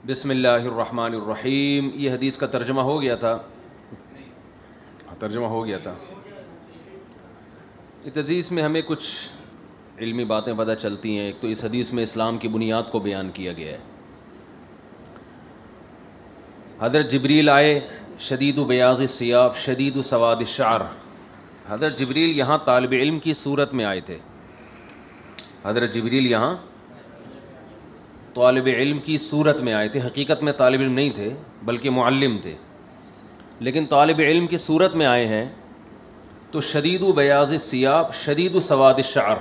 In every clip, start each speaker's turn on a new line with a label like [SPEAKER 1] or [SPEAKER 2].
[SPEAKER 1] بسم اللہ الرحمن الرحیم. یہ حدیث کا ترجمہ ہو گیا تھا. اس حدیث میں ہمیں کچھ علمی باتیں پتہ چلتی ہیں. ایک تو اس حدیث میں اسلام کی بنیاد کو بیان کیا گیا ہے. حضرت جبریل آئے، شدید بیاض الثیاب شدید سواد الشعر. حضرت جبریل یہاں طالب علم کی صورت میں آئے تھے. حضرت جبریل یہاں طالب علم کی صورت میں آئے تھے. حقیقت میں طالب علم نہیں تھے بلکہ معلم تھے، لیکن طالب علم کی صورت میں آئے ہیں. تو شدید بیاض الثیاب شدید سواد الشعر،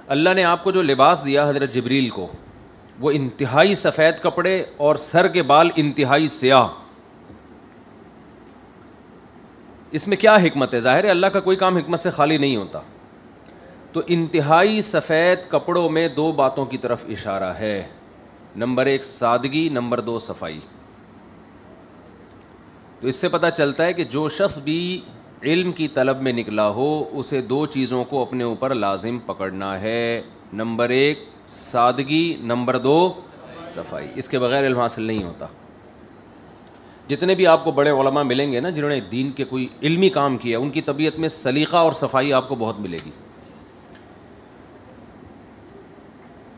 [SPEAKER 1] اللہ نے آپ کو جو لباس دیا حضرت جبریل کو، وہ انتہائی سفید کپڑے اور سر کے بال انتہائی سیاہ. اس میں کیا حکمت ہے؟ ظاہر ہے اللہ کا کوئی کام حکمت سے خالی نہیں ہوتا. تو انتہائی سفید کپڑوں میں دو باتوں کی طرف اشارہ ہے. نمبر ایک سادگی، نمبر دو صفائی. تو اس سے پتہ چلتا ہے کہ جو شخص بھی علم کی طلب میں نکلا ہو اسے دو چیزوں کو اپنے اوپر لازم پکڑنا ہے. نمبر ایک سادگی، نمبر دو صفائی. اس کے بغیر علم حاصل نہیں ہوتا. جتنے بھی آپ کو بڑے علماء ملیں گے نا جنہوں نے دین کے کوئی علمی کام کیا، ان کی طبیعت میں سلیقہ اور صفائی آپ کو بہت ملے گی.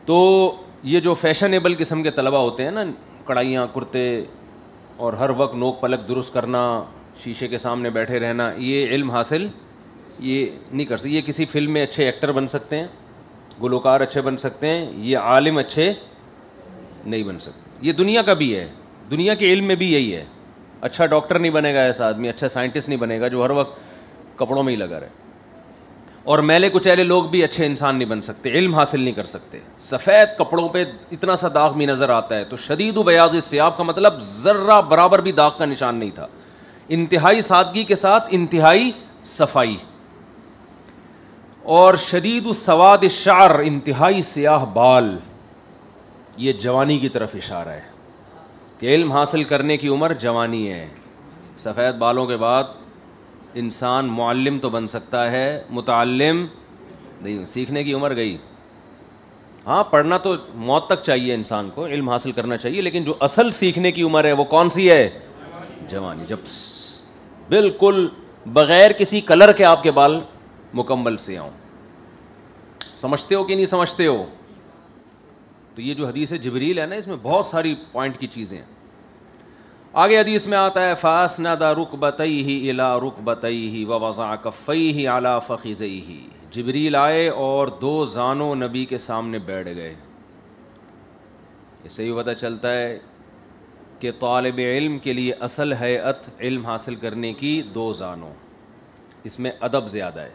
[SPEAKER 1] تو یہ جو فیشنیبل قسم کے طلبہ ہوتے ہیں نا، کڑھائیاں، کرتے اور ہر وقت نوک پلک درست کرنا، شیشے کے سامنے بیٹھے رہنا، یہ علم حاصل یہ نہیں کر سکتے. یہ کسی فلم میں اچھے ایکٹر بن سکتے ہیں، گلوکار اچھے بن سکتے ہیں، یہ عالم اچھے نہیں بن سکتے. یہ دنیا کا بھی ہے، دنیا کے علم میں بھی یہی ہے. اچھا ڈاکٹر نہیں بنے گا ایسا آدمی، اچھا سائنٹسٹ نہیں بنے گا جو ہر وقت کپڑوں میں ہی لگا رہے. اور میلے کچیلے لوگ بھی اچھے انسان نہیں بن سکتے، علم حاصل نہیں کر سکتے. سفید کپڑوں پہ اتنا سا داغ بھی نظر آتا ہے. تو شدید بیاض الثیاب کا مطلب ذرہ برابر بھی داغ کا نشان نہیں تھا. انتہائی سادگی کے ساتھ انتہائی صفائی. اور شدید سواد الشعر انتہائی سیاہ بال. یہ جوانی کی طرف اشارہ ہے کہ علم حاصل کرنے کی عمر جوانی ہے. سفید بالوں کے بعد انسان معلم تو بن سکتا ہے، متعلم نہیں. سیکھنے کی عمر گئی. ہاں پڑھنا تو موت تک چاہیے، انسان کو علم حاصل کرنا چاہیے، لیکن جو اصل سیکھنے کی عمر ہے وہ کون سی ہے؟ جوانی. جب بالکل بغیر کسی کلر کے آپ کے بال مکمل سے آؤں. سمجھتے ہو کہ نہیں سمجھتے ہو؟ تو یہ جو حدیث جبریل ہے نا، اس میں بہت ساری پوائنٹ کی چیزیں ہیں. آگے حدیث میں آتا ہے فَأَسْنَدَ رُكْبَتَيْهِ إِلَىٰ رُكْبَتَيْهِ وَوَضَعَ كَفَّيْهِ عَلَىٰ فَخِذَيْهِ. جبریل آئے اور دو زانوں نبی کے سامنے بیٹھ گئے. اس سے یہ پتہ چلتا ہے کہ طالب علم کے لیے اصل ہیئت علم حاصل کرنے کی دو زانوں. اس میں ادب زیادہ ہے،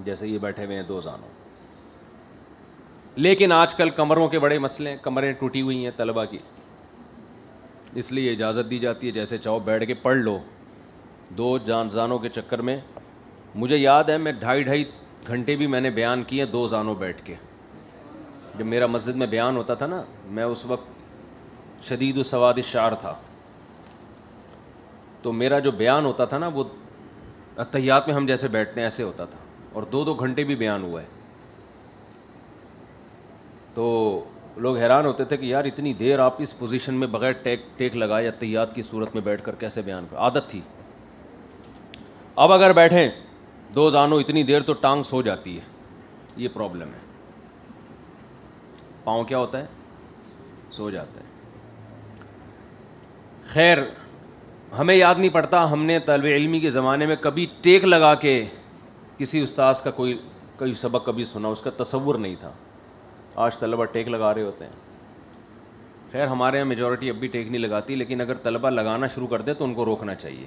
[SPEAKER 1] جیسے یہ بیٹھے ہوئے ہیں دو زانوں. لیکن آج کل کمروں کے بڑے مسئلے ہیں، کمریں ٹوٹی ہوئی ہیں طلبہ کی، اس لیے اجازت دی جاتی ہے جیسے چاہو بیٹھ کے پڑھ لو. دو زانوں کے چکر میں مجھے یاد ہے میں 2.5 گھنٹے بھی میں نے بیان کیے دو زانوں بیٹھ کے. جب میرا مسجد میں بیان ہوتا تھا نا، میں اس وقت شدید سواد الشعر تھا، تو میرا جو بیان ہوتا تھا نا وہ اتحیات میں ہم جیسے بیٹھتے ہیں ایسے ہوتا تھا، اور 2 گھنٹے بھی بیان ہوا ہے. تو لوگ حیران ہوتے تھے کہ یار اتنی دیر آپ اس پوزیشن میں بغیر ٹیک لگائے اتحیات کی صورت میں بیٹھ کر کیسے بیان کر. عادت تھی. اب اگر بیٹھیں دو زانوں اتنی دیر تو ٹانگ سو جاتی ہے. یہ پرابلم ہے. پاؤں کیا ہوتا ہے؟ سو جاتا ہے. خیر، ہمیں یاد نہیں پڑتا ہم نے طالب علمی کے زمانے میں کبھی ٹیک لگا کے کسی استاذ کا کوئی سبق کبھی سنا، اس کا تصور نہیں تھا. آج طلبہ ٹیک لگا رہے ہوتے ہیں. خیر ہمارے یہاں میجورٹی اب بھی ٹیک نہیں لگاتی، لیکن اگر طلبہ لگانا شروع کر دے تو ان کو روکنا چاہیے.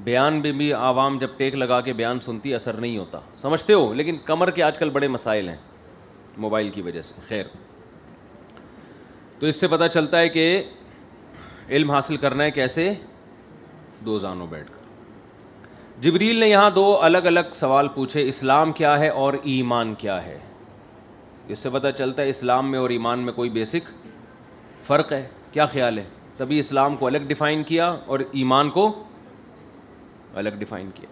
[SPEAKER 1] بیان میں بھی عوام جب ٹیک لگا کے بیان سنتی اثر نہیں ہوتا، سمجھتے ہو. لیکن کمر کے آج کل بڑے مسائل ہیں موبائل کی وجہ سے. خیر، تو اس سے پتہ چلتا ہے کہ علم حاصل کرنا ہے کیسے؟ دو زانوں بیٹھ کر. جبریل نے یہاں دو الگ الگ سوال پوچھے، اسلام کیا ہے اور ایمان کیا ہے. اس سے پتہ چلتا ہے اسلام میں اور ایمان میں کوئی بیسک فرق ہے. کیا خیال ہے؟ تبھی اسلام کو الگ ڈیفائن کیا اور ایمان کو الگ ڈیفائن کیا.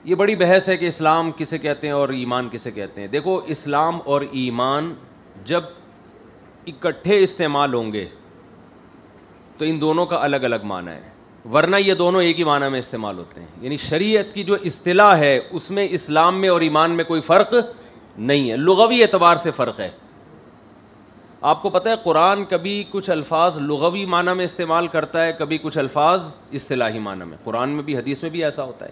[SPEAKER 1] یہ بڑی بحث ہے کہ اسلام کسے کہتے ہیں اور ایمان کسے کہتے ہیں. دیکھو، اسلام اور ایمان جب اکٹھے استعمال ہوں گے تو ان دونوں کا الگ الگ معنی ہے، ورنہ یہ دونوں ایک ہی معنی میں استعمال ہوتے ہیں. یعنی شریعت کی جو اصطلاح ہے اس میں اسلام میں اور ایمان میں کوئی فرق نہیں ہے، لغوی اعتبار سے فرق ہے. آپ کو پتہ ہے قرآن کبھی کچھ الفاظ لغوی معنی میں استعمال کرتا ہے، کبھی کچھ الفاظ اصطلاحی معنی میں. قرآن میں بھی حدیث میں بھی ایسا ہوتا ہے.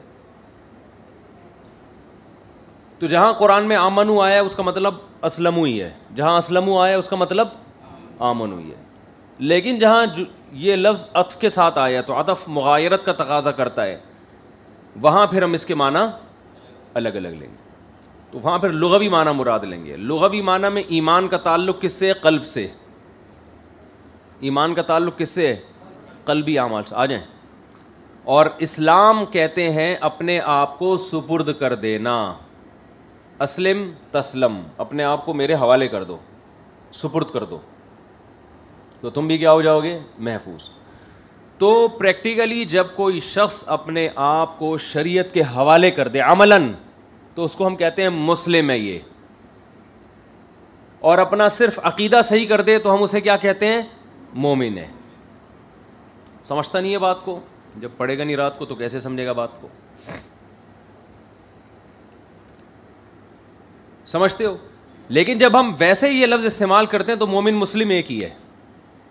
[SPEAKER 1] تو جہاں قرآن میں آمنو آیا اس کا مطلب اسلمو ہی ہے، جہاں اسلمو آیا اس کا مطلب آمنو ہی ہے. لیکن جہاں یہ لفظ عطف کے ساتھ آیا تو عطف مغایرت کا تقاضا کرتا ہے، وہاں پھر ہم اس کے معنی الگ الگ لیں گے. تو وہاں پھر لغوی معنی مراد لیں گے. لغوی معنی میں ایمان کا تعلق کس سے؟ قلب سے. ایمان کا تعلق کس سے؟ قلبی اعمال سے. آ جائیں. اور اسلام کہتے ہیں اپنے آپ کو سپرد کر دینا. اسلم تسلم، اپنے آپ کو میرے حوالے کر دو، سپرد کر دو تو تم بھی کیا ہو جاؤ گے؟ محفوظ. تو پریکٹیکلی جب کوئی شخص اپنے آپ کو شریعت کے حوالے کر دے عملاً تو اس کو ہم کہتے ہیں مسلم ہے یہ. اور اپنا صرف عقیدہ صحیح کر دے تو ہم اسے کیا کہتے ہیں؟ مومن ہے. سمجھتا نہیں ہے بات کو؟ جب پڑھے گا نہیں رات کو تو کیسے سمجھے گا بات کو؟ سمجھتے ہو؟ لیکن جب ہم ویسے ہی یہ لفظ استعمال کرتے ہیں تو مومن مسلم ایک ہی ہے.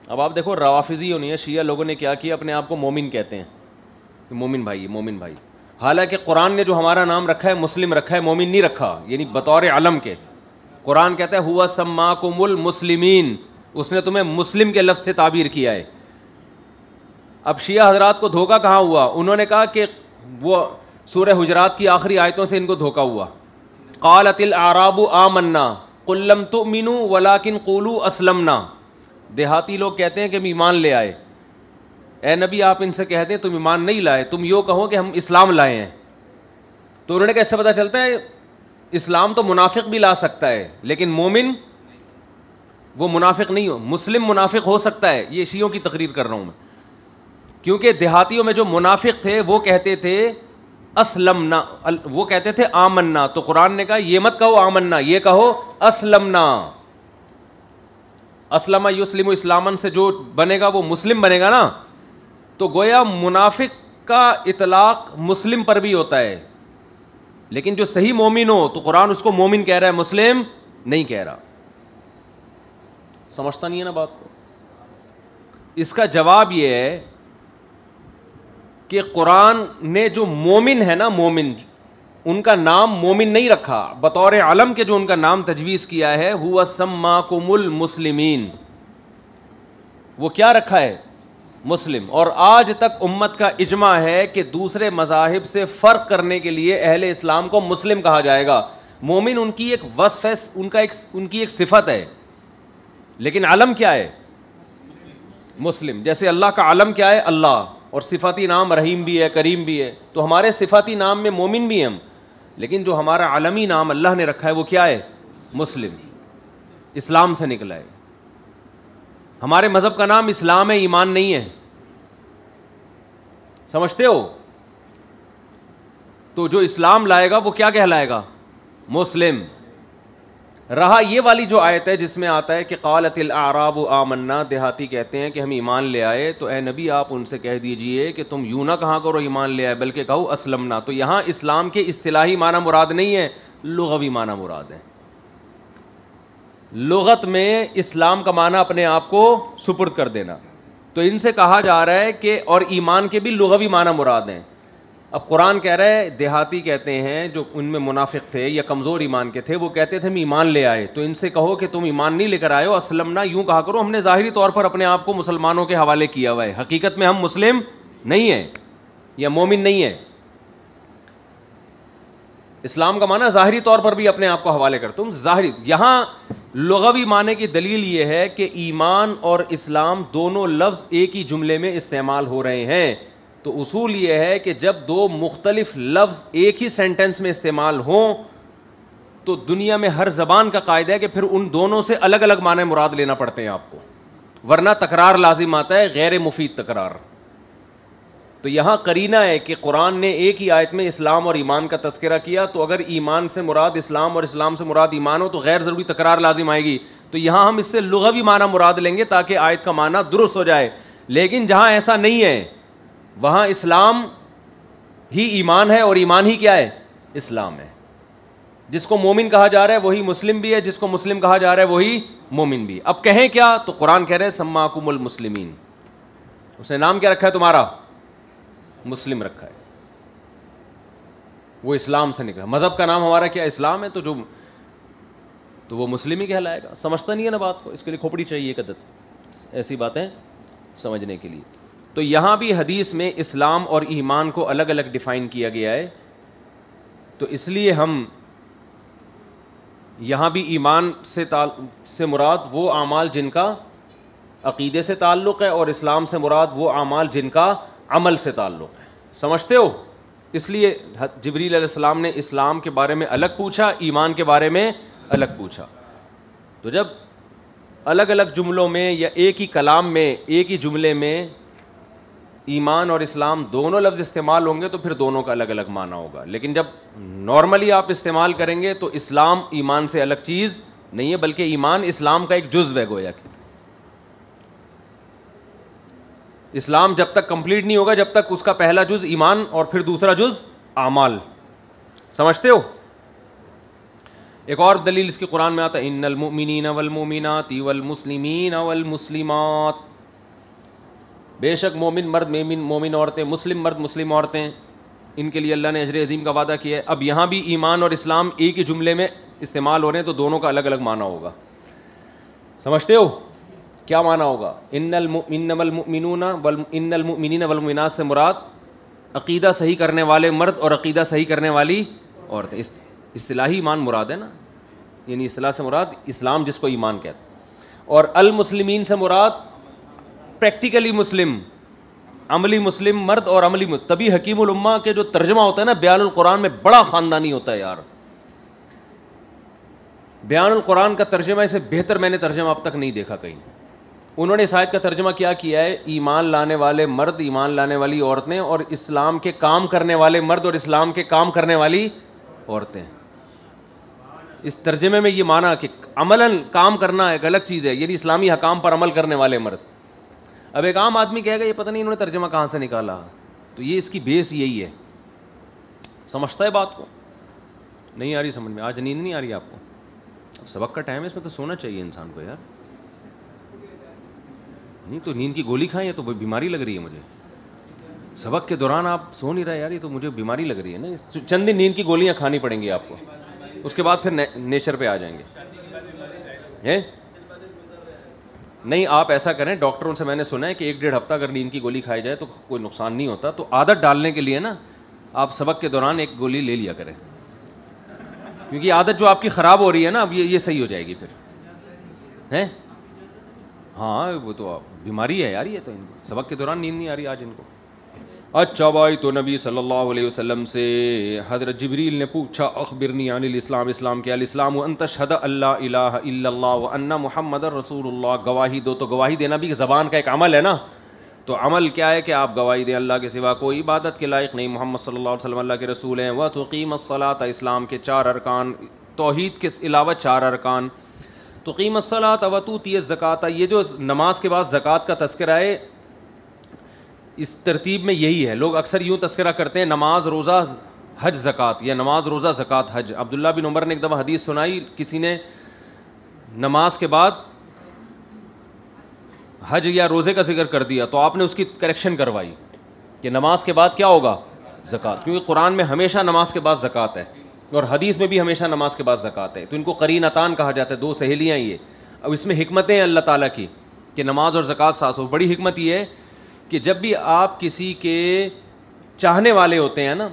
[SPEAKER 1] اب آپ دیکھو روافضی ہونی ہے، شیعہ لوگوں نے کیا کیا، اپنے آپ کو مومن کہتے ہیں کہ مومن بھائی، مومن بھائی. حالانکہ قرآن نے جو ہمارا نام رکھا ہے مسلم رکھا ہے، مومن نہیں رکھا. یعنی بطور علم کے قرآن کہتا ہے ہوا سماکم المسلمین، اس نے تمہیں مسلم کے لفظ سے تعبیر کیا ہے. اب شیعہ حضرات کو دھوکہ کہاں ہوا؟ انہوں نے کہا کہ وہ سورہ حجرات کی آخری آیتوں سے ان کو دھوکہ ہوا. قالت الاعراب آمنا قل لم تؤمنوا ولکن قولوا اسلمنا. دیہاتی لوگ کہتے ہیں کہ ہم ایمان لے آئے. اے نبی آپ ان سے کہہ دیں تم ایمان نہیں لائے، تم یوں کہو کہ ہم اسلام لائے ہیں. تو انہوں نے کیسے پتہ چلتا ہے؟ اسلام تو منافق بھی لا سکتا ہے لیکن مومن وہ منافق نہیں ہو. مسلم منافق ہو سکتا ہے، یہ شیعوں کی تقریر کر رہا ہوں میں. کیونکہ دیہاتیوں میں جو منافق تھے وہ کہتے تھے اسلمنا، وہ کہتے تھے آمنا. تو قرآن نے کہا یہ مت کہو آمنا، یہ کہو اسلمنا. اسلم یسلم اسلامن سے جو بنے گا وہ مسلم بنے گا نا. تو گویا منافق کا اطلاق مسلم پر بھی ہوتا ہے، لیکن جو صحیح مومن ہو تو قرآن اس کو مومن کہہ رہا ہے، مسلم نہیں کہہ رہا. سمجھتا نہیں ہے نا بات کو؟ اس کا جواب یہ ہے کہ قرآن نے جو مومن ہے نا، مومن ان کا نام مومن نہیں رکھا، بطور علم کے جو ان کا نام تجویز کیا ہے ہوا سماکم المسلمین، وہ کیا رکھا ہے؟ مسلم. اور آج تک امت کا اجماع ہے کہ دوسرے مذاہب سے فرق کرنے کے لیے اہل اسلام کو مسلم کہا جائے گا. مومن ان کی ایک وصف ہے، ان کی ایک صفت ہے، لیکن علم کیا ہے؟ مسلم. جیسے اللہ کا علم کیا ہے؟ اللہ، اور صفاتی نام رحیم بھی ہے، کریم بھی ہے. تو ہمارے صفاتی نام میں مومن بھی ہیں ہم، لیکن جو ہمارا عالمی نام اللہ نے رکھا ہے وہ کیا ہے؟ مسلم. اسلام سے نکلا ہے. ہمارے مذہب کا نام اسلام ہے، ایمان نہیں ہے. سمجھتے ہو؟ تو جو اسلام لائے گا وہ کیا کہلائے گا؟ مسلم. رہا یہ والی جو آیت ہے جس میں آتا ہے کہ قالت الاعراب آمنا، دیہاتی کہتے ہیں کہ ہم ایمان لے آئے، تو اے نبی آپ ان سے کہہ دیجئے کہ تم یوں نہ کہا کرو ایمان لے آئے، بلکہ کہو اسلمنا. تو یہاں اسلام کے اصطلاحی معنی مراد نہیں ہے، لغوی معنی مراد ہے. لغت میں اسلام کا معنی اپنے آپ کو سپرد کر دینا. تو ان سے کہا جا رہا ہے کہ اور ایمان کے بھی لغوی معنی مراد ہیں. اب قرآن کہہ رہا ہے، دیہاتی کہتے ہیں جو ان میں منافق تھے یا کمزور ایمان کے تھے، وہ کہتے تھے ہم ایمان لے آئے. تو ان سے کہو کہ تم ایمان نہیں لے کر آئے ہو، اسلمنا یوں کہا کرو ہم نے ظاہری طور پر اپنے آپ کو مسلمانوں کے حوالے کیا ہوا ہے، حقیقت میں ہم مسلم نہیں ہیں یا مومن نہیں ہیں. اسلام کا معنی ظاہری طور پر بھی اپنے آپ کو حوالے کر، تم ظاہری. یہاں لغوی معنی کی دلیل یہ ہے کہ ایمان اور اسلام دونوں لفظ ایک ہی جملے میں استعمال ہو رہے ہیں. تو اصول یہ ہے کہ جب دو مختلف لفظ ایک ہی سینٹنس میں استعمال ہوں تو دنیا میں ہر زبان کا قاعدہ ہے کہ پھر ان دونوں سے الگ الگ معنی مراد لینا پڑتے ہیں آپ کو، ورنہ تکرار لازم آتا ہے، غیر مفید تکرار. تو یہاں قرینہ ہے کہ قرآن نے ایک ہی آیت میں اسلام اور ایمان کا تذکرہ کیا، تو اگر ایمان سے مراد اسلام اور اسلام سے مراد ایمان ہو تو غیر ضروری تکرار لازم آئے گی. تو یہاں ہم اس سے لغوی معنی مراد لیں گے تاکہ آیت کا معنی درست ہو جائے. لیکن جہاں ایسا نہیں ہے وہاں اسلام ہی ایمان ہے اور ایمان ہی کیا ہے؟ اسلام ہے. جس کو مومن کہا جا رہا ہے وہی مسلم بھی ہے, جس کو مسلم کہا جا رہا ہے وہی مومن بھی. اب کہیں کیا؟ تو قرآن کہہ رہے ہیں سماکم المسلمین, اس نے نام کیا رکھا ہے تمہارا؟ مسلم رکھا ہے. وہ اسلام سے نکلا. مذہب کا نام ہمارا کیا؟ اسلام ہے. تو وہ مسلم ہی کہلائے گا. سمجھتا نہیں ہے نا بات کو, اس کے لیے کھوپڑی چاہیے ایک عدد ایسی باتیں سمجھنے کے لیے. تو یہاں بھی حدیث میں اسلام اور ایمان کو الگ الگ ڈیفائن کیا گیا ہے. تو اس لیے ہم یہاں بھی ایمان سے مراد وہ اعمال جن کا عقیدے سے تعلق ہے, اور اسلام سے مراد وہ اعمال جن کا عمل سے تعلق ہے. سمجھتے ہو؟ اس لیے جبریل علیہ السلام نے اسلام کے بارے میں الگ پوچھا, ایمان کے بارے میں الگ پوچھا. تو جب الگ الگ جملوں میں یا ایک ہی کلام میں ایک ہی جملے میں ایمان اور اسلام دونوں لفظ استعمال ہوں گے تو پھر دونوں کا الگ الگ معنی ہوگا. لیکن جب نارملی آپ استعمال کریں گے تو اسلام ایمان سے الگ چیز نہیں ہے, بلکہ ایمان اسلام کا ایک جزو ہے. گویا کہ اسلام جب تک کمپلیٹ نہیں ہوگا جب تک اس کا پہلا جز ایمان اور پھر دوسرا جز اعمال. سمجھتے ہو؟ ایک اور دلیل اس کی قرآن میں آتا ہے ان المؤمنین والمؤمنات والمسلمین والمسلمات, بے شک مومن مرد مومن عورتیں, مسلم مرد مسلم عورتیں, ان کے لیے اللہ نے اجر عظیم کا وعدہ کیا ہے. اب یہاں بھی ایمان اور اسلام ایک ہی جملے میں استعمال ہو رہے ہیں تو دونوں کا الگ الگ معنی ہوگا. سمجھتے ہو کیا معنی ہوگا؟ انما المؤمنون ان المؤمنین والمؤمنات سے مراد عقیدہ صحیح کرنے والے مرد اور عقیدہ صحیح کرنے والی عورتیں. اصطلاحی ایمان مراد ہے نا, یعنی اصطلاح سے مراد اسلام جس کو ایمان کہتے ہیں. اور المسلمین سے مراد پریکٹیکلی مسلم, عملی مسلم مرد اور عملی مسلم. تبھی حکیم الامہ کے جو ترجمہ ہوتا ہے نا بیان القرآن میں بڑا خاندانی ہوتا ہے یار. بیان القرآن کا ترجمہ اسے بہتر میں نے ترجمہ اب تک نہیں دیکھا کہیں. انہوں نے اس آیت کا ترجمہ کیا کیا ہے؟ ایمان لانے والے مرد, ایمان لانے والی عورتیں, اور اسلام کے کام کرنے والے مرد اور اسلام کے کام کرنے والی عورتیں. اس ترجمے میں یہ معنی کہ عملاً کام کرنا ایک الگ چیز ہے, یعنی اسلامی حکام پر عمل کرنے والے مرد. اب ایک عام آدمی کہے گا یہ پتہ نہیں انہوں نے ترجمہ کہاں سے نکالا, تو یہ اس کی بیس یہی ہے. سمجھتا ہے بات کو؟ نہیں آ رہی سمجھ میں؟ آج نیند نہیں آ رہی آپ کو؟ اب سبق کا ٹائم ہے, اس میں تو سونا چاہیے انسان کو یار. نہیں تو نیند کی گولی کھائیں, یہ تو بیماری لگ رہی ہے مجھے. سبق کے دوران آپ سو نہیں رہے یار, یہ تو مجھے بیماری لگ رہی ہے نا. چند دن نیند کی گولیاں کھانی پڑیں گی آپ کو, اس کے بعد پھر نیچر پہ آ جائیں گے. نہیں آپ ایسا کریں, ڈاکٹروں سے میں نے سنا ہے کہ 1-1.5 ہفتہ اگر نیند کی گولی کھائی جائے تو کوئی نقصان نہیں ہوتا. تو عادت ڈالنے کے لیے نا آپ سبق کے دوران ایک گولی لے لیا کریں, کیونکہ عادت جو آپ کی خراب ہو رہی ہے نا اب یہ صحیح ہو جائے گی پھر ہیں. ہاں وہ تو بیماری ہے یار, یہ تو سبق کے دوران نیند نہیں آ رہی آج ان کو. اچھا بھائی, تو نبی صلی اللہ علیہ وسلم سے حضرت جبریل نے پوچھا اخبرنی عن الاسلام, اسلام کیا؟ الاسلام ان تشہد اللہ الہ الا اللہ وان محمد رسول اللہ. گواہی دو. تو گواہی دینا بھی زبان کا ایک عمل ہے نا. تو عمل کیا ہے کہ آپ گواہی دیں اللہ کے سوا کوئی عبادت کے لائق نہیں, محمد صلی اللہ علیہ وسلم اللہ کے رسول ہیں. وتقیم الصلاۃ, اسلام کے 4 ارکان, توحید کے علاوہ 4 ارکان. تقیم الصلاۃ وتؤتی الزکوٰۃ, یہ جو نماز کے بعد زکوٰۃ کا تذکرہ ہے اس ترتیب میں یہی ہے. لوگ اکثر یوں تذکرہ کرتے ہیں نماز روزہ حج زکوٰۃ, یا نماز روزہ زکوٰۃ حج. عبداللہ بن عمر نے ایک دفعہ حدیث سنائی, کسی نے نماز کے بعد حج یا روزے کا ذکر کر دیا تو آپ نے اس کی کریکشن کروائی کہ نماز کے بعد کیا ہوگا؟ زکوٰۃ. کیونکہ قرآن میں ہمیشہ نماز کے بعد زکوٰۃ ہے اور حدیث میں بھی ہمیشہ نماز کے بعد زکوٰۃ ہے. تو ان کو قرینتان کہا جاتا ہے, 2 سہیلیاں. یہ اب اس میں حکمتیں ہیں اللہ تعالیٰ کی کہ نماز اور زکوٰۃ ساتھ ہو. بڑی حکمت یہ ہے کہ جب بھی آپ کسی کے چاہنے والے ہوتے ہیں نا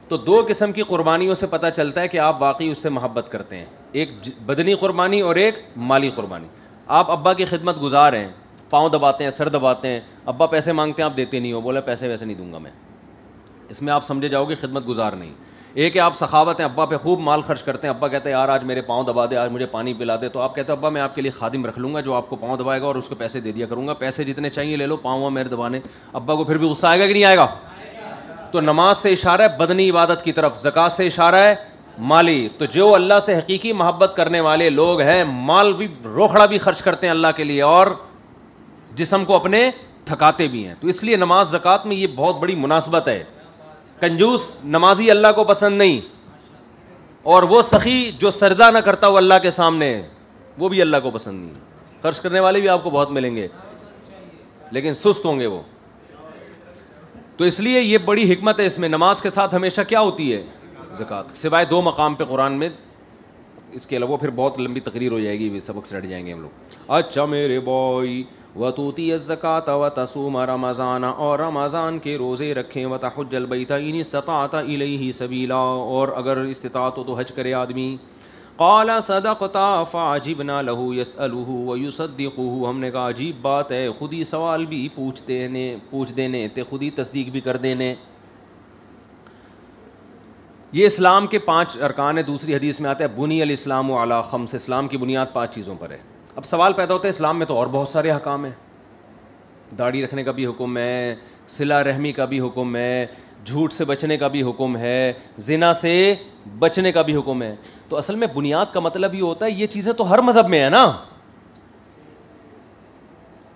[SPEAKER 1] تو 2 قسم کی قربانیوں سے پتہ چلتا ہے کہ آپ واقعی اس سے محبت کرتے ہیں. ایک بدنی قربانی اور ایک مالی قربانی. آپ ابا کی خدمت گزار ہیں, پاؤں دباتے ہیں, سر دباتے ہیں, ابا پیسے مانگتے ہیں آپ دیتے نہیں ہو, بولا پیسے ویسے نہیں دوں گا میں. اس میں آپ سمجھے جاؤ گے خدمت گزار نہیں. ایک ہے آپ سخاوت ہیں, ابا پہ خوب مال خرچ کرتے ہیں, ابا کہتے ہیں یار آج میرے پاؤں دبا دے, آج مجھے پانی پلا دے, تو آپ کہتے ہیں ابا میں آپ کے لیے خادم رکھ لوں گا جو آپ کو پاؤں دبائے گا اور اس کو پیسے دے دیا کروں گا, پیسے جتنے چاہیے لے لو, پاؤں میرے دبانے. ابا کو پھر بھی غصہ آئے گا کہ نہیں آئے گا؟ تو نماز سے اشارہ ہے بدنی عبادت کی طرف, زکوٰۃ سے اشارہ ہے مالی. تو جو اللہ سے حقیقی محبت کرنے والے لوگ ہیں مال بھی روکھڑا بھی خرچ کرتے ہیں اللہ کے لیے اور جسم کو اپنے تھکاتے بھی ہیں. تو اس لیے نماز زکوٰۃ میں یہ بہت بڑی مناسبت ہے. کنجوس نمازی اللہ کو پسند نہیں, اور وہ سخی جو سردا نہ کرتا وہ اللہ کے سامنے وہ بھی اللہ کو پسند نہیں. خرچ کرنے والے بھی آپ کو بہت ملیں گے لیکن سست ہوں گے وہ. تو اس لیے یہ بڑی حکمت ہے اس میں. نماز کے ساتھ ہمیشہ کیا ہوتی ہے؟ زکوٰۃ, سوائے 2 مقام پہ قرآن میں. اس کے علاوہ پھر بہت لمبی تقریر ہو جائے گی, سبق سے ہٹ جائیں گے ہم لوگ. اچھا میرے بھائی, وَتُؤْتِيَ الزَّكَاةَ وَتَصُومَ رمضان, اور رمضان کے روزے رکھیں. وَتَحُجَّ الْبَيْتَ إِنِ اسْتَطَعْتَ إِلَيْهِ سَبِيلًا, اور اگر استطاعت ہو تو حج کرے آدمی. قال صدقت فعجبنا له يسأله ويصدقه, ہم نے کہا عجیب بات ہے, خود ہی سوال بھی پوچھ دینے تے خود ہی تصدیق بھی کر دینے. یہ اسلام کے 5 ارکان ہے. دوسری حدیث میں آتا ہے بنی الاسلام علی 5, اسلام کی بنیاد 5 چیزوں پر ہے. اب سوال پیدا ہوتا ہے اسلام میں تو اور بہت سارے احکام ہیں. داڑھی رکھنے کا بھی حکم ہے, صلہ رحمی کا بھی حکم ہے, جھوٹ سے بچنے کا بھی حکم ہے, زنا سے بچنے کا بھی حکم ہے. تو اصل میں بنیاد کا مطلب یہ ہوتا ہے یہ چیزیں تو ہر مذہب میں ہے نا.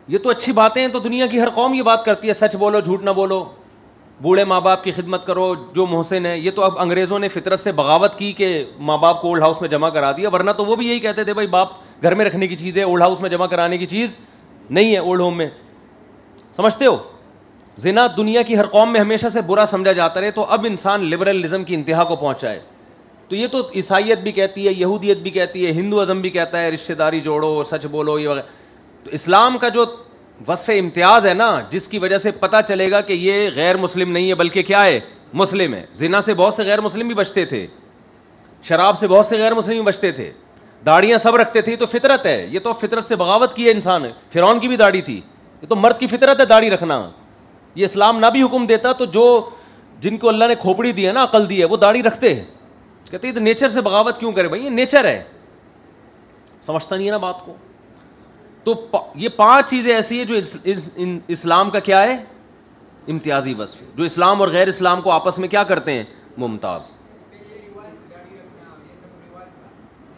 [SPEAKER 1] یہ تو اچھی باتیں ہیں, تو دنیا کی ہر قوم یہ بات کرتی ہے, سچ بولو جھوٹ نہ بولو, بوڑھے ماں باپ کی خدمت کرو جو محسن ہے. یہ تو اب انگریزوں نے فطرت سے بغاوت کی کہ ماں باپ کو اولڈ ہاؤس میں جمع کرا دیا, ورنہ تو وہ بھی یہی کہتے تھے بھائی باپ گھر میں رکھنے کی چیز ہے, اولڈ ہاؤس میں جمع کرانے کی چیز نہیں ہے, اولڈ ہوم میں. سمجھتے ہو؟ زنا دنیا کی ہر قوم میں ہمیشہ سے برا سمجھا جاتا رہے, تو اب انسان لبرلزم کی انتہا کو پہنچا ہے. تو یہ تو عیسائیت بھی کہتی ہے, یہودیت بھی کہتی ہے, ہندو ازم بھی کہتا ہے رشتہ داری جوڑو, سچ بولو, یہ وغیرہ. تو اسلام کا جو وصف امتیاز ہے نا, جس کی وجہ سے پتہ چلے گا کہ یہ غیر مسلم نہیں ہے بلکہ کیا ہے, مسلم ہے. زنا سے بہت سے غیر مسلم بھی بچتے تھے, شراب سے بہت سے غیر مسلم بھی بچتے تھے, داڑیاں سب رکھتے تھے. تو فطرت ہے, یہ تو فطرت سے بغاوت کی ہے انسان. فرعون کی بھی داڑھی تھی, یہ تو مرد کی فطرت ہے داڑھی رکھنا. یہ اسلام نہ بھی حکم دیتا تو جو جن کو اللہ نے کھوپڑی دی ہے نا, عقل دی ہے, وہ داڑھی رکھتے ہیں. کہتے ہیں تو نیچر سے بغاوت کیوں کرے بھائی, یہ نیچر ہے. سمجھتا نہیں ہے نا بات کو. تو یہ 5 چیزیں ایسی ہیں جو اسلام کا کیا ہے, امتیازی وصف, جو اسلام اور غیر اسلام کو آپس میں کیا کرتے ہیں, ممتاز.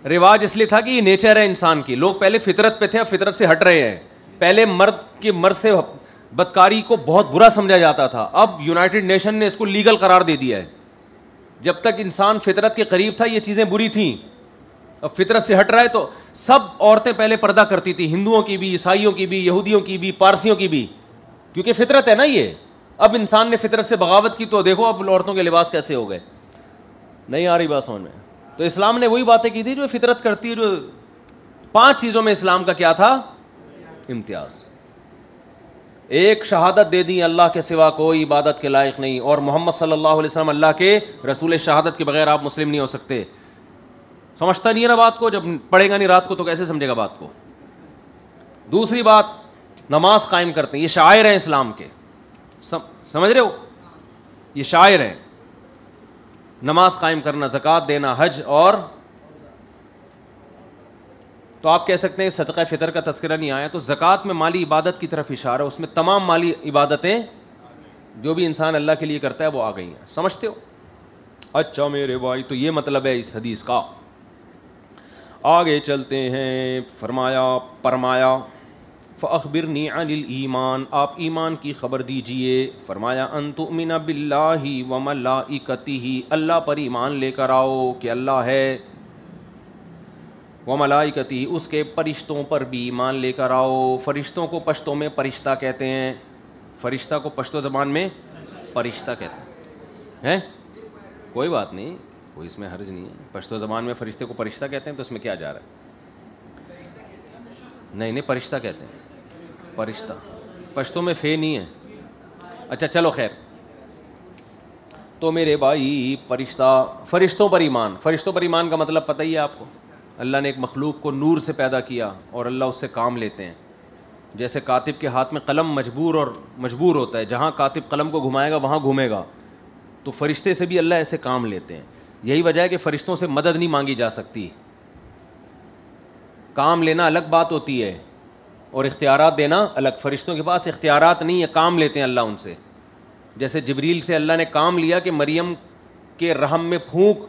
[SPEAKER 1] رواج اس لیے تھا کہ یہ نیچر ہے انسان کی. لوگ پہلے فطرت پہ تھے, اب فطرت سے ہٹ رہے ہیں. پہلے مرد سے بدکاری کو بہت برا سمجھا جاتا تھا, اب یونائٹڈ نیشن نے اس کو لیگل قرار دے دیا ہے. جب تک انسان فطرت کے قریب تھا یہ چیزیں بری تھیں, اب فطرت سے ہٹ رہا ہے. تو سب عورتیں پہلے پردہ کرتی تھی, ہندوؤں کی بھی, عیسائیوں کی بھی, یہودیوں کی بھی, پارسیوں کی بھی, کیونکہ فطرت ہے نا یہ. اب انسان نے فطرت سے بغاوت کی تو دیکھو اب عورتوں کے لباس کیسے ہو گئے. نہیں آ رہی بات سمجھ میں؟ تو اسلام نے وہی باتیں کی تھی جو فطرت کرتی ہے. جو 5 چیزوں میں اسلام کا کیا تھا, امتیاز. ایک شہادت دے دی اللہ کے سوا کوئی عبادت کے لائق نہیں, اور محمد صلی اللہ علیہ وسلم اللہ کے رسول, شہادت کے بغیر آپ مسلم نہیں ہو سکتے. سمجھتا نہیں ہے نا بات کو, جب پڑھے گا نہیں رات کو تو کیسے سمجھے گا بات کو. دوسری بات, نماز قائم کرتے ہیں, یہ شاعر ہیں اسلام کے, سمجھ رہے ہو, یہ شاعر ہیں. نماز قائم کرنا, زکوٰۃ دینا, حج, اور تو آپ کہہ سکتے ہیں صدقہ فطر کا تذکرہ نہیں آیا, تو زکوٰۃ میں مالی عبادت کی طرف اشارہ ہے. اس میں تمام مالی عبادتیں جو بھی انسان اللہ کے لیے کرتا ہے وہ آ گئی ہیں. سمجھتے ہو؟ اچھا میرے بھائی, تو یہ مطلب ہے اس حدیث کا. آگے چلتے ہیں. فرمایا فاخبرنی عن الایمان, آپ ایمان کی خبر دیجئے. فرمایا ان تؤمن باللہ وملائکتہ, اللہ پر ایمان لے کر آؤ کہ اللہ ہے, وملائکتہ, اس کے فرشتوں پر بھی ایمان لے کر آؤ. فرشتوں کو پشتوں میں فرشتہ کہتے ہیں, فرشتہ کو پشتو زبان میں فرشتہ کہتے ہیں. کوئی بات نہیں, کوئی اس میں حرج نہیں ہے. پشتو زبان میں فرشتے کو فرشتہ کہتے ہیں تو اس میں کیا جا رہا ہے؟ نہیں فرشتہ کہتے ہیں, فرشتہ. پشتو میں فے نہیں ہے. اچھا چلو خیر. تو میرے بھائی فرشتوں پر ایمان. فرشتوں پر ایمان کا مطلب پتہ ہی ہے آپ کو. اللہ نے ایک مخلوق کو نور سے پیدا کیا اور اللہ اس سے کام لیتے ہیں. جیسے کاتب کے ہاتھ میں قلم مجبور ہوتا ہے, جہاں کاتب قلم کو گھمائے گا وہاں گھومے گا, تو فرشتے سے بھی اللہ ایسے کام لیتے ہیں. یہی وجہ ہے کہ فرشتوں سے مدد نہیں مانگی جا سکتی. کام لینا الگ بات ہوتی ہے اور اختیارات دینا الگ. فرشتوں کے پاس اختیارات نہیں ہے, کام لیتے ہیں اللہ ان سے. جیسے جبریل سے اللہ نے کام لیا کہ مریم کے رحم میں پھونک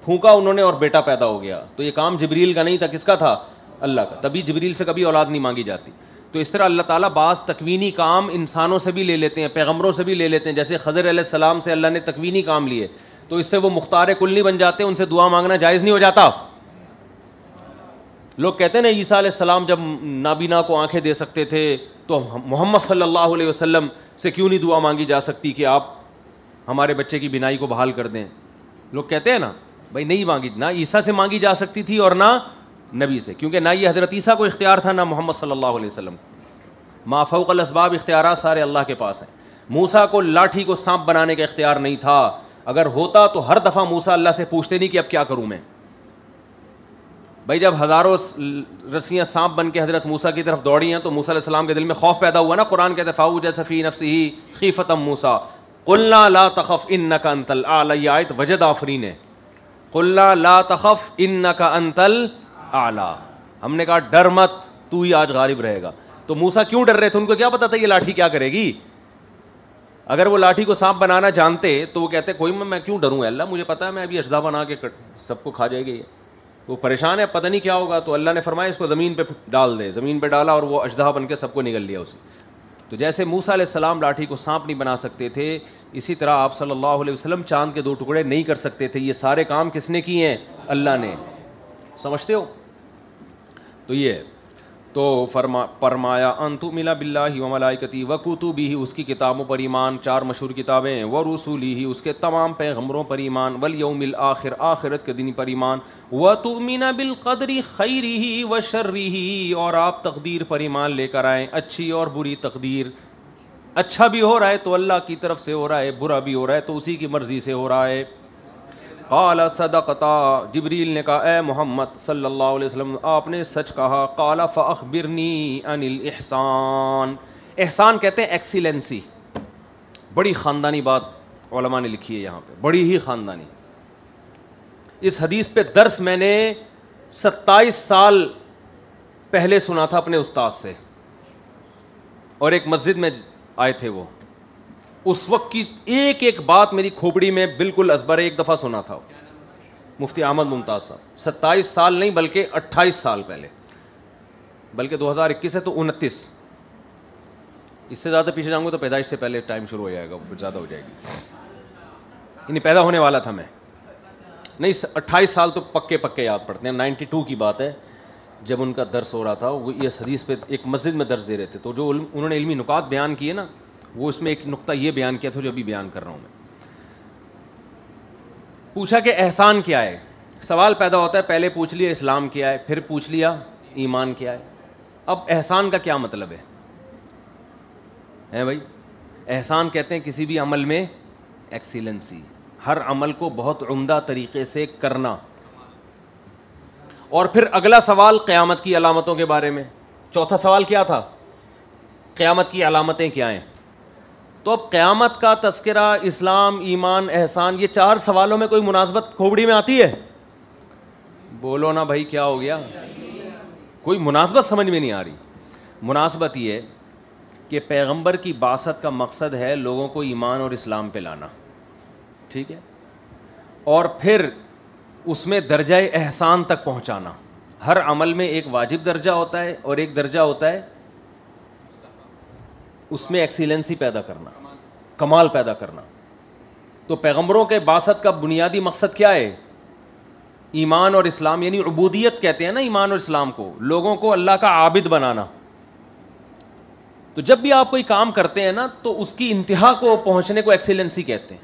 [SPEAKER 1] پھونکا انہوں نے اور بیٹا پیدا ہو گیا. تو یہ کام جبریل کا نہیں تھا, کس کا تھا؟ اللہ کا. تبھی جبریل سے کبھی اولاد نہیں مانگی جاتی. تو اس طرح اللہ تعالیٰ بعض تکوینی کام انسانوں سے بھی لے لیتے ہیں, پیغمبروں سے بھی لے لیتے ہیں. جیسے خضر علیہ السلام سے اللہ نے تکوینی کام لیے, تو اس سے وہ مختار کل نہیں بن جاتے, ان سے دعا مانگنا جائز نہیں ہو جاتا. لوگ کہتے ہیں نا عیسیٰ علیہ السلام جب نابینا کو آنکھیں دے سکتے تھے تو محمد صلی اللہ علیہ وسلم سے کیوں نہیں دعا مانگی جا سکتی کہ آپ ہمارے بچے کی بینائی کو بحال کر دیں. لوگ کہتے ہیں نا بھائی نہیں مانگی, نہ عیسیٰ سے مانگی جا سکتی تھی اور نہ نبی سے, کیونکہ نہ یہ حضرت عیسیٰ کو اختیار تھا نہ محمد صلی اللہ علیہ وسلم. ما فوق الاسباب اختیارات سارے اللہ کے پاس ہیں. موسیٰ کو لاٹھی کو سانپ بنانے کا اختیار نہیں تھا, اگر ہوتا تو ہر دفعہ موسیٰ اللہ سے پوچھتے نہیں کہ اب کیا کروں میں. بھائی جب ہزاروں رسیاں سانپ بن کے حضرت موسیٰ کی طرف دوڑی ہیں تو موسیٰ علیہ السلام کے دل میں خوف پیدا ہوا نا. قرآن کہتے فاوجس فی نفسہ خیفۃ موسیٰ قلنا لا تخف انک انت الاعلی. یہ آیت وجد آفرین ہے. قلنا لا تخف انک انت الاعلی, ہم نے کہا ڈر مت, تو ہی آج غالب رہے گا. تو موسیٰ کیوں ڈر رہے تھے؟ ان کو کیا پتا تھا یہ لاٹھی کیا کرے گی. اگر وہ لاٹھی کو سانپ بنانا جانتے تو وہ کہتے کوئی میں کیوں ڈروں اللہ, مجھے پتا ہے میں ابھی اجزا بنا کے سب کو کھا جائے گی. وہ پریشان ہے پتہ نہیں کیا ہوگا, تو اللہ نے فرمایا اس کو زمین پہ ڈال دے. زمین پہ ڈالا اور وہ اژدہا بن کے سب کو نگل لیا اسے. تو جیسے موسیٰ علیہ السلام لاٹھی کو سانپ نہیں بنا سکتے تھے, اسی طرح آپ صلی اللہ علیہ وسلم چاند کے 2 ٹکڑے نہیں کر سکتے تھے. یہ سارے کام کس نے کیے ہیں؟ اللہ نے. سمجھتے ہو؟ تو یہ تو فرمایا ان تؤمن باللہ و ملائکتہ و کتبہ, اس کی کتابوں پر ایمان, 4 مشہور کتابیں ہیں, و رسولہ, اس کے تمام پیغمبروں پر ایمان, والیوم الآخر, آخرت کے دن پر ایمان, و تؤمن بالقدر خیرہ و شرہ, اور آپ تقدیر پر ایمان لے کر آئیں, اچھی اور بری تقدیر. اچھا بھی ہو رہا ہے تو اللہ کی طرف سے ہو رہا ہے, برا بھی ہو رہا ہے تو اسی کی مرضی سے ہو رہا ہے. قال صدقتا, جبریل نے کہا اے محمد صلی اللہ علیہ وسلم آپ نے سچ کہا. قال فاخبرنی عن الاحسان, احسان کہتے ہیں ایکسیلنسی. بڑی خاندانی بات علماء نے لکھی ہے یہاں پہ, بڑی ہی خاندانی. اس حدیث پہ درس میں نے 27 سال پہلے سنا تھا اپنے استاد سے, اور ایک مسجد میں آئے تھے وہ. اس وقت کی ایک ایک بات میری کھوپڑی میں بالکل ازبر ہے, ایک دفعہ سنا تھا. مفتی احمد ممتاز صاحب, 27 سال نہیں بلکہ 28 سال پہلے, بلکہ 2021 ہے تو 29. اس سے زیادہ پیچھے جاؤں گا تو پیدائش سے پہلے ٹائم شروع ہو جائے گا, کچھ زیادہ ہو جائے گی. یعنی پیدا ہونے والا تھا میں, نہیں 28 سال تو پکے یاد پڑتے ہیں. 92 کی بات ہے جب ان کا درس ہو رہا تھا. وہ اس حدیث پہ ایک مسجد میں درس دے رہے تھے, تو جو انہوں نے علمی نکات بیان کیے نا, وہ اس میں ایک نقطہ یہ بیان کیا تھا جو ابھی بیان کر رہا ہوں میں. پوچھا کہ احسان کیا ہے. سوال پیدا ہوتا ہے, پہلے پوچھ لیا اسلام کیا ہے, پھر پوچھ لیا ایمان کیا ہے. اب احسان کا کیا مطلب ہے بھائی؟ احسان کہتے ہیں کسی بھی عمل میں ایکسیلنسی, ہر عمل کو بہت عمدہ طریقے سے کرنا. اور پھر اگلا سوال قیامت کی علامتوں کے بارے میں. چوتھا سوال کیا تھا؟ قیامت کی علامتیں کیا ہیں. تو اب قیامت کا تذکرہ, اسلام, ایمان, احسان, یہ 4 سوالوں میں کوئی مناسبت کھوپڑی میں آتی ہے؟ بولو نا بھائی کیا ہو گیا؟ کوئی مناسبت سمجھ میں نہیں آ رہی. مناسبت یہ ہے کہ پیغمبر کی بعثت کا مقصد ہے لوگوں کو ایمان اور اسلام پہ لانا, ٹھیک ہے, اور پھر اس میں درجہ احسان تک پہنچانا. ہر عمل میں ایک واجب درجہ ہوتا ہے اور ایک درجہ ہوتا ہے اس میں ایکسیلنسی پیدا کرنا, کمال پیدا کرنا. تو پیغمبروں کے بعثت کا بنیادی مقصد کیا ہے؟ ایمان اور اسلام, یعنی عبودیت کہتے ہیں نا ایمان اور اسلام کو, لوگوں کو اللہ کا عابد بنانا. تو جب بھی آپ کوئی کام کرتے ہیں نا تو اس کی انتہا کو پہنچنے کو ایکسیلنسی کہتے ہیں.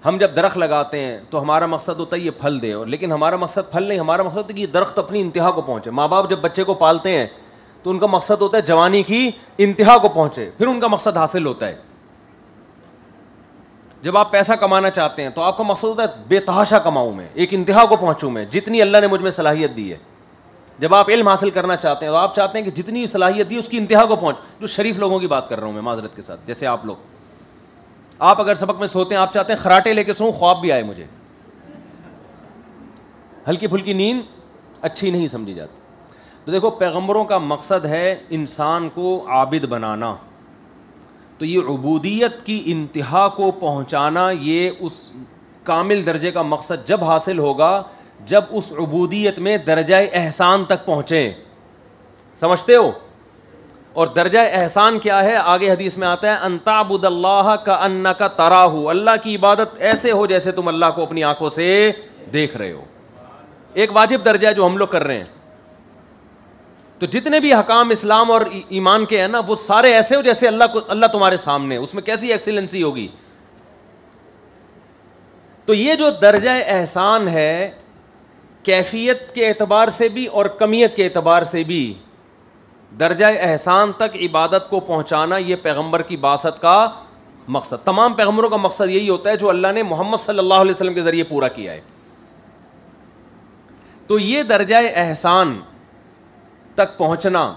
[SPEAKER 1] ہم جب درخت لگاتے ہیں تو ہمارا مقصد ہوتا ہے یہ پھل دے, اور لیکن ہمارا مقصد پھل نہیں, ہمارا مقصد ہے کہ یہ درخت اپنی انتہا کو پہنچے. ماں باپ جب بچے کو پالتے ہیں تو ان کا مقصد ہوتا ہے جوانی کی انتہا کو پہنچے, پھر ان کا مقصد حاصل ہوتا ہے. جب آپ پیسہ کمانا چاہتے ہیں تو آپ کا مقصد ہوتا ہے بے تحاشا کماؤں میں, ایک انتہا کو پہنچوں میں, جتنی اللہ نے مجھ میں صلاحیت دی ہے. جب آپ علم حاصل کرنا چاہتے ہیں تو آپ چاہتے ہیں کہ جتنی صلاحیت دی اس کی انتہا کو پہنچ. جو شریف لوگوں کی بات کر رہا ہوں میں معذرت کے ساتھ, جیسے آپ لوگ, آپ اگر سبق میں سوتے ہیں آپ چاہتے ہیں خراٹے لے کے سوؤں, خواب بھی آئے مجھے, ہلکی پھلکی نیند اچھی نہیں سمجھی جاتی. تو دیکھو پیغمبروں کا مقصد ہے انسان کو عابد بنانا. تو یہ عبودیت کی انتہا کو پہنچانا, یہ اس کامل درجے کا مقصد جب حاصل ہوگا جب اس عبودیت میں درجہ احسان تک پہنچیں. سمجھتے ہو؟ اور درجہ احسان کیا ہے؟ آگے حدیث میں آتا ہے ان تعبد اللہ کأنک تراہ، اللہ کی عبادت ایسے ہو جیسے تم اللہ کو اپنی آنکھوں سے دیکھ رہے ہو. ایک واجب درجہ ہے جو ہم لوگ کر رہے ہیں. تو جتنے بھی حکام اسلام اور ایمان کے ہیں نا وہ سارے ایسے ہو جیسے اللہ تمہارے سامنے. اس میں کیسی ایکسیلنسی ہوگی. تو یہ جو درجہ احسان ہے کیفیت کے اعتبار سے بھی اور کمیت کے اعتبار سے بھی، درجہ احسان تک عبادت کو پہنچانا یہ پیغمبر کی بعثت کا مقصد. تمام پیغمبروں کا مقصد یہی ہوتا ہے جو اللہ نے محمد صلی اللہ علیہ وسلم کے ذریعے پورا کیا ہے. تو یہ درجہ احسان تک پہنچنا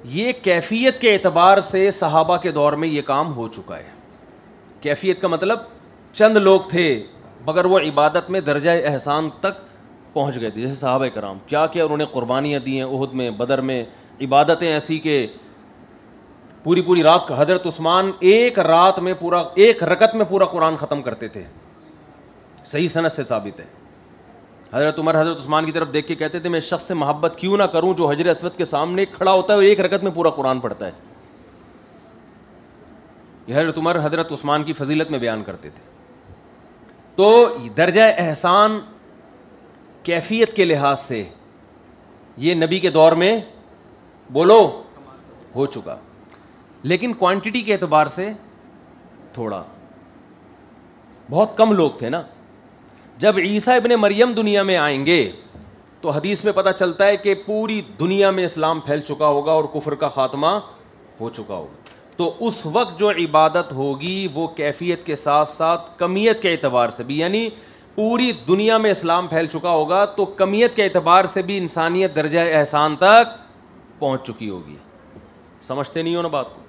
[SPEAKER 1] یہ کیفیت کے اعتبار سے صحابہ کے دور میں یہ کام ہو چکا ہے. کیفیت کا مطلب چند لوگ تھے مگر وہ عبادت میں درجہ احسان تک پہنچ گئے تھے. جیسے صحابہ کرام کیا کیا انہوں نے قربانیاں دی ہیں احد میں، بدر میں، عبادتیں ایسی کہ پوری رات کا. حضرت عثمان ایک رات میں ایک رکعت میں پورا قرآن ختم کرتے تھے. صحیح سند سے ثابت ہے. حضرت عمر حضرت عثمان کی طرف دیکھ کے کہتے تھے میں شخص سے محبت کیوں نہ کروں جو حجر اسود کے سامنے کھڑا ہوتا ہے اور ایک رکعت میں پورا قرآن پڑھتا ہے. یہ حضرت عمر حضرت عثمان کی فضیلت میں بیان کرتے تھے. تو درجہ احسان کیفیت کے لحاظ سے یہ نبی کے دور میں بولو ہو چکا، لیکن کوانٹٹی کے اعتبار سے تھوڑا بہت کم لوگ تھے نا. جب عیسیٰ ابن مریم دنیا میں آئیں گے تو حدیث میں پتہ چلتا ہے کہ پوری دنیا میں اسلام پھیل چکا ہوگا اور کفر کا خاتمہ ہو چکا ہوگا. تو اس وقت جو عبادت ہوگی وہ کیفیت کے ساتھ ساتھ کمیت کے اعتبار سے بھی، یعنی پوری دنیا میں اسلام پھیل چکا ہوگا تو کمیت کے اعتبار سے بھی انسانیت درجہ احسان تک پہنچ چکی ہوگی. سمجھتے نہیں ہو نا بات کو؟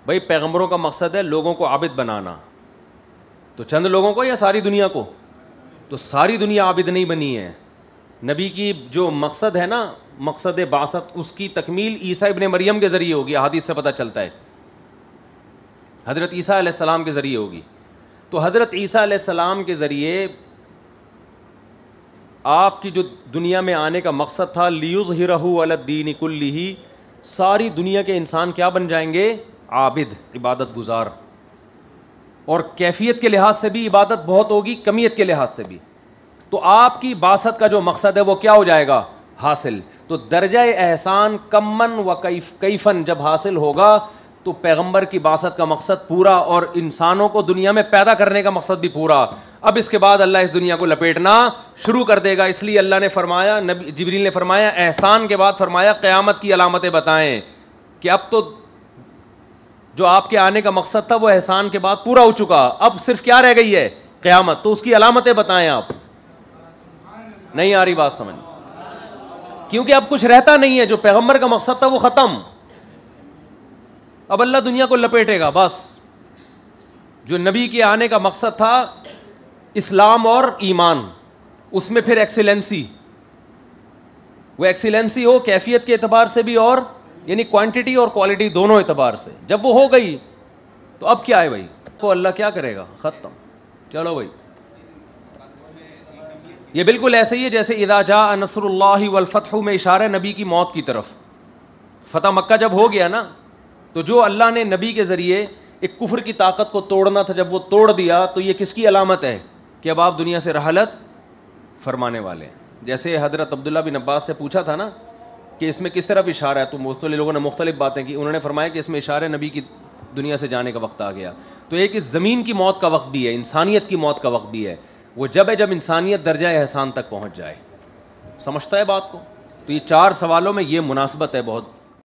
[SPEAKER 1] بھائی پیغمبروں کا مقصد ہے لوگوں کو عابد بنانا، تو چند لوگوں کو یا ساری دنیا کو؟ تو ساری دنیا عابد نہیں بنی ہے. نبی کی جو مقصد ہے نا، مقصد بعثت، اس کی تکمیل عیسیٰ ابن مریم کے ذریعے ہوگی. حدیث سے پتہ چلتا ہے حضرت عیسیٰ علیہ السلام کے ذریعے ہوگی. تو حضرت عیسیٰ علیہ السلام کے ذریعے آپ کی جو دنیا میں آنے کا مقصد تھا لیظہرہ علی الدین کلہ، ساری دنیا کے انسان کیا بن جائیں گے؟ عابد، عبادت گزار. اور کیفیت کے لحاظ سے بھی عبادت بہت ہوگی، کمیت کے لحاظ سے بھی. تو آپ کی بعثت کا جو مقصد ہے وہ کیا ہو جائے گا؟ حاصل. تو درجہ احسان کمن و کیفن جب حاصل ہوگا تو پیغمبر کی بعثت کا مقصد پورا اور انسانوں کو دنیا میں پیدا کرنے کا مقصد بھی پورا. اب اس کے بعد اللہ اس دنیا کو لپیٹنا شروع کر دے گا. اس لیے اللہ نے فرمایا، نبی جبریل نے فرمایا، احسان کے بعد فرمایا قیامت کی علامتیں بتائیں، کہ اب تو جو آپ کے آنے کا مقصد تھا وہ احسان کے بعد پورا ہو چکا، اب صرف کیا رہ گئی ہے؟ قیامت. تو اس کی علامتیں بتائیں. آپ نہیں آ رہی بات سمجھ؟ کیونکہ اب کچھ رہتا نہیں ہے. جو پیغمبر کا مقصد تھا وہ ختم. اب اللہ دنیا کو لپیٹے گا بس. جو نبی کے آنے کا مقصد تھا اسلام اور ایمان، اس میں پھر ایکسیلنسی، وہ ایکسیلنسی ہو کیفیت کے اعتبار سے بھی اور یعنی کوانٹٹی اور کوالٹی دونوں اعتبار سے. جب وہ ہو گئی تو اب کیا ہے بھائی؟ تو اللہ کیا کرے گا؟ ختم. چلو بھائی، یہ بالکل ایسے ہی ہے جیسے اذا جاء نصر اللہ والفتح میں اشارہ نبی کی موت کی طرف. فتح مکہ جب ہو گیا نا تو جو اللہ نے نبی کے ذریعے ایک کفر کی طاقت کو توڑنا تھا جب وہ توڑ دیا تو یہ کس کی علامت ہے؟ کہ اب آپ دنیا سے رحلت فرمانے والے ہیں. جیسے حضرت عبداللہ بن عباس سے پوچھا تھا نا کہ اس میں کس طرف اشارہ ہے، تو مختلف لوگوں نے مختلف باتیں کی. انہوں نے فرمایا کہ اس میں اشارہ نبی کی دنیا سے جانے کا وقت آ گیا. تو ایک اس زمین کی موت کا وقت بھی ہے، انسانیت کی موت کا وقت بھی ہے. وہ جب ہے جب انسانیت درجہ احسان تک پہنچ جائے. سمجھتا ہے بات کو؟ تو یہ 4 سوالوں میں یہ مناسبت ہے بہت